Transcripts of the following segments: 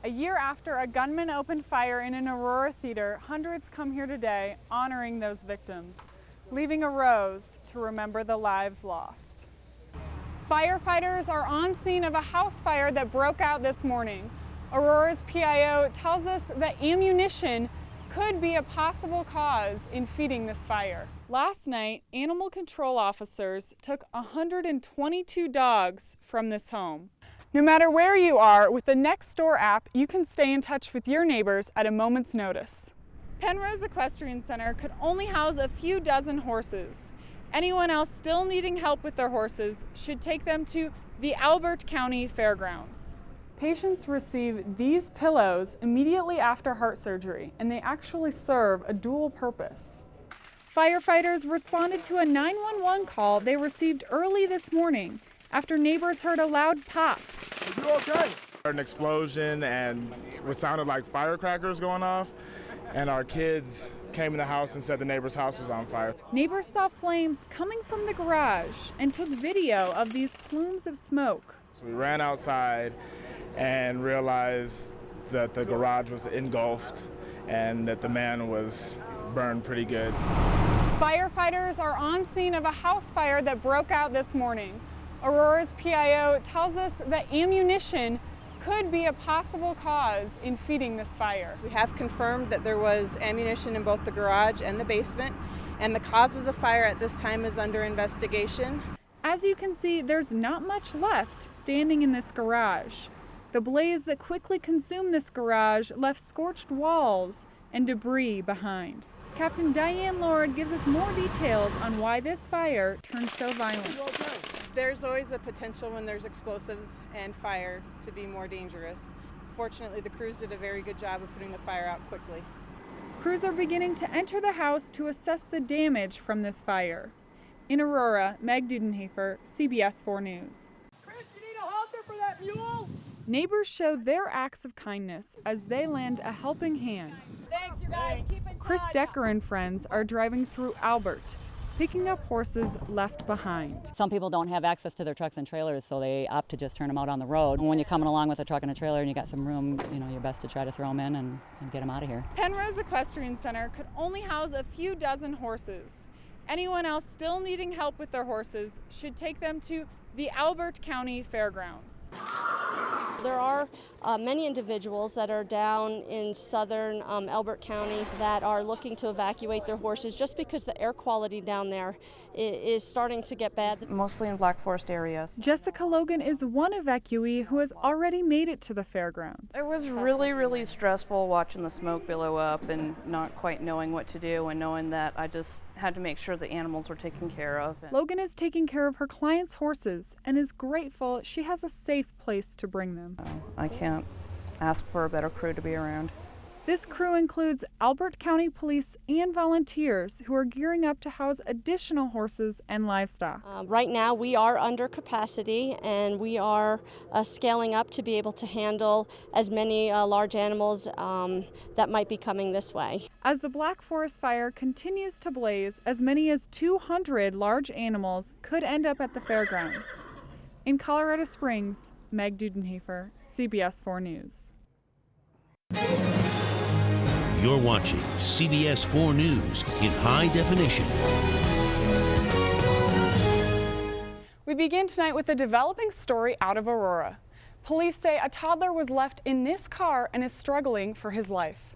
A year after a gunman opened fire in an Aurora theater, hundreds come here today honoring those victims, leaving a rose to remember the lives lost. Firefighters are on scene of a house fire that broke out this morning. Aurora's PIO tells us that ammunition could be a possible cause in feeding this fire. Last night, animal control officers took 122 dogs from this home. No matter where you are, with the Nextdoor app, you can stay in touch with your neighbors at a moment's notice. Penrose Equestrian Center could only house a few dozen horses. Anyone else still needing help with their horses should take them to the Albert County Fairgrounds. Patients receive these pillows immediately after heart surgery, and they actually serve a dual purpose. Firefighters responded to a 911 call they received early this morning after neighbors heard a loud pop. Are you okay? An explosion and what sounded like firecrackers going off, and our kids came in the house and said the neighbor's house was on fire. Neighbors saw flames coming from the garage and took video of these plumes of smoke. So we ran outside and realized that the garage was engulfed and that the man was burned pretty good. Firefighters are on scene of a house fire that broke out this morning. Aurora's PIO tells us that ammunition could be a possible cause in feeding this fire. We have confirmed that there was ammunition in both the garage and the basement, and the cause of the fire at this time is under investigation. As you can see, there's not much left standing in this garage. The blaze that quickly consumed this garage left scorched walls and debris behind. Captain Diane Lord gives us more details on why this fire turned so violent. There's always a potential when there's explosives and fire to be more dangerous. Fortunately, the crews did a very good job of putting the fire out quickly. Crews are beginning to enter the house to assess the damage from this fire. In Aurora, Meg Dudenhofer, CBS 4 News. Chris, you need a halter for that mule? Neighbors showed their acts of kindness as they lend a helping hand. Thanks, you guys. Keep in touch. Chris Decker and friends are driving through Albert, picking up horses left behind. Some people don't have access to their trucks and trailers, so they opt to just turn them out on the road. When you're coming along with a truck and a trailer and you got some room, you're best to try to throw them in and get them out of here. Penrose Equestrian Center could only house a few dozen horses. Anyone else still needing help with their horses should take them to the Albert County Fairgrounds. There are many individuals that are down in southern Albert County that are looking to evacuate their horses just because the air quality down there is starting to get bad. Mostly in Black Forest areas. Jessica Logan is one evacuee who has already made it to the fairgrounds. It was really stressful watching the smoke billow up and not quite knowing what to do, and knowing that I just had to make sure the animals were taken care of. Logan is taking care of her clients' horses and is grateful she has a safe place to bring them. I can't ask for a better crew to be around. This crew includes Albert County Police and volunteers who are gearing up to house additional horses and livestock. Right now we are under capacity, and we are scaling up to be able to handle as many large animals that might be coming this way. As the Black Forest fire continues to blaze, as many as 200 large animals could end up at the fairgrounds. In Colorado Springs, Meg Dudenhofer, CBS 4 News. You're watching CBS 4 News in high definition. We begin tonight with a developing story out of Aurora. Police say a toddler was left in this car and is struggling for his life.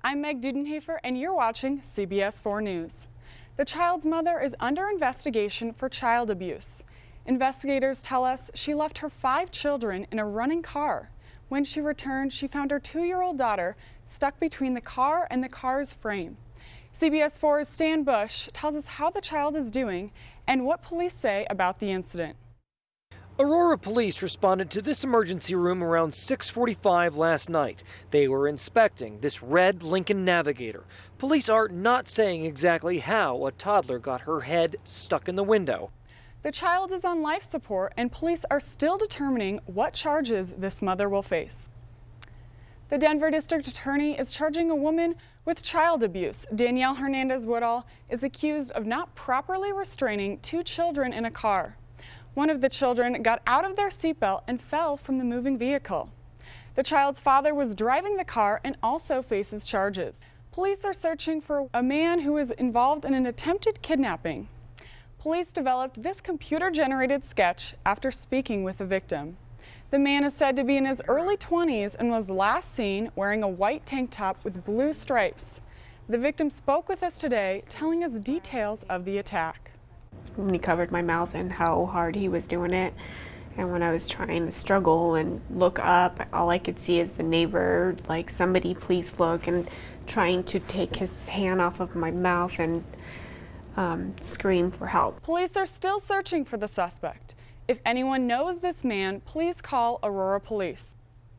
I'm Meg Dudenhofer, and you're watching CBS 4 News. The child's mother is under investigation for child abuse. Investigators tell us she left her 5 children in a running car. When she returned, she found her 2-year-old daughter stuck between the car and the car's frame. CBS 4's Stan Bush tells us how the child is doing and what police say about the incident. Aurora police responded to this emergency room around 6:45 last night. They were inspecting this red Lincoln Navigator. Police are not saying exactly how a toddler got her head stuck in the window. The child is on life support, and police are still determining what charges this mother will face. The Denver District Attorney is charging a woman with child abuse. Danielle Hernandez-Woodall is accused of not properly restraining 2 children in a car. One of the children got out of their seatbelt and fell from the moving vehicle. The child's father was driving the car and also faces charges. Police are searching for a man who was involved in an attempted kidnapping. Police developed this computer-generated sketch after speaking with the victim. The man is said to be in his early 20s and was last seen wearing a white tank top with blue stripes. The victim spoke with us today, telling us details of the attack. When he covered my mouth and how hard he was doing it, and when I was trying to struggle and look up, all I could see is the neighbor, like, somebody please look, and trying to take his hand off of my mouth and scream for help. Police are still searching for the suspect. If anyone knows this man, please call Aurora Police.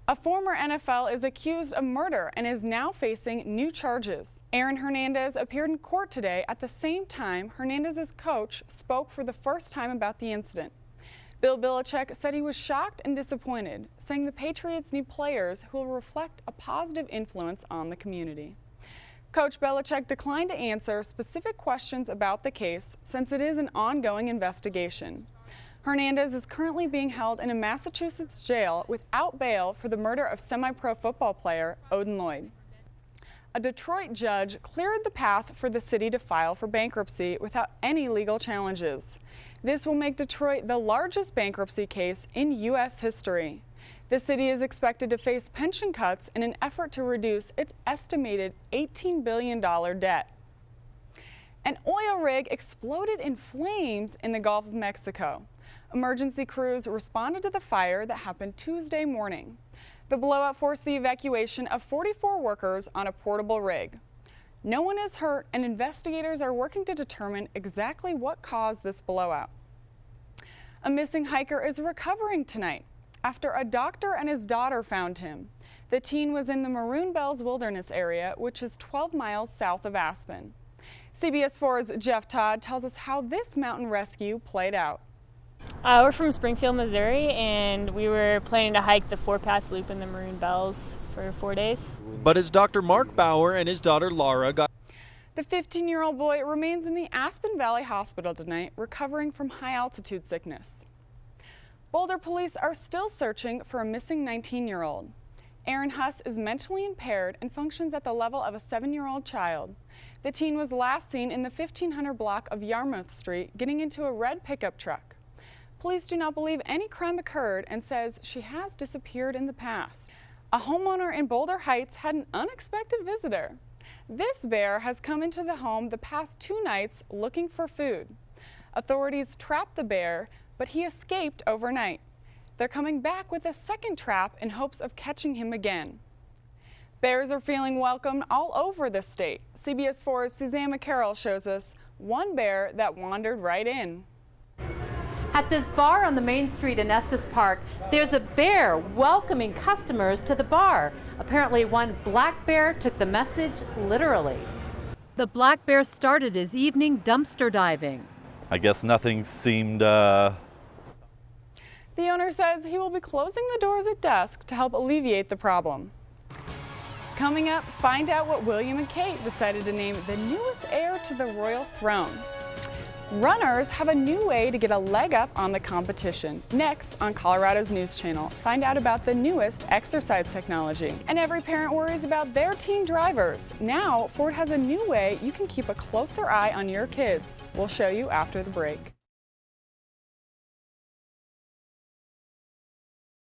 A former NFL is accused of murder and is now facing new charges. Aaron Hernandez appeared in court today at the same time Hernandez's coach spoke for the first time about the incident. Bill Belichick said he was shocked and disappointed, saying the Patriots need players who will reflect a positive influence on the community. Coach Belichick declined to answer specific questions about the case since it is an ongoing investigation. Hernandez is currently being held in a Massachusetts jail without bail for the murder of semi-pro football player Odin Lloyd. A Detroit judge cleared the path for the city to file for bankruptcy without any legal challenges. This will make Detroit the largest bankruptcy case in U.S. history. The city is expected to face pension cuts in an effort to reduce its estimated $18 billion debt. An oil rig exploded in flames in the Gulf of Mexico. Emergency crews responded to the fire that happened Tuesday morning. The blowout forced the evacuation of 44 workers on a portable rig. No one is hurt, and investigators are working to determine exactly what caused this blowout. A missing hiker is recovering tonight after a doctor and his daughter found him. The teen was in the Maroon Bells Wilderness area, which is 12 miles south of Aspen. CBS 4's Jeff Todd tells us how this mountain rescue played out. We're from Springfield, Missouri, and we were planning to hike the 4-pass loop in the Maroon Bells for 4 days. But as Dr. Mark Bauer and his daughter Laura got... The 15-year-old boy remains in the Aspen Valley Hospital tonight, recovering from high-altitude sickness. Boulder police are still searching for a missing 19-year-old. Aaron Huss is mentally impaired and functions at the level of a 7-year-old child. The teen was last seen in the 1500 block of Yarmouth Street getting into a red pickup truck. Police do not believe any crime occurred and says she has disappeared in the past. A homeowner in Boulder Heights had an unexpected visitor. This bear has come into the home the past 2 nights looking for food. Authorities trapped the bear, but he escaped overnight. They're coming back with a second trap in hopes of catching him again. Bears are feeling welcomed all over the state. CBS 4's Suzanne McCarroll shows us one bear that wandered right in. At this bar on the main street in Estes Park, there's a bear welcoming customers to the bar. Apparently, one black bear took the message literally. The black bear started his evening dumpster diving. I guess nothing seemed... The owner says he will be closing the doors at dusk to help alleviate the problem. Coming up, find out what William and Kate decided to name the newest heir to the royal throne. Runners have a new way to get a leg up on the competition. Next on Colorado's News Channel, find out about the newest exercise technology. And every parent worries about their teen drivers. Now, Ford has a new way you can keep a closer eye on your kids. We'll show you after the break.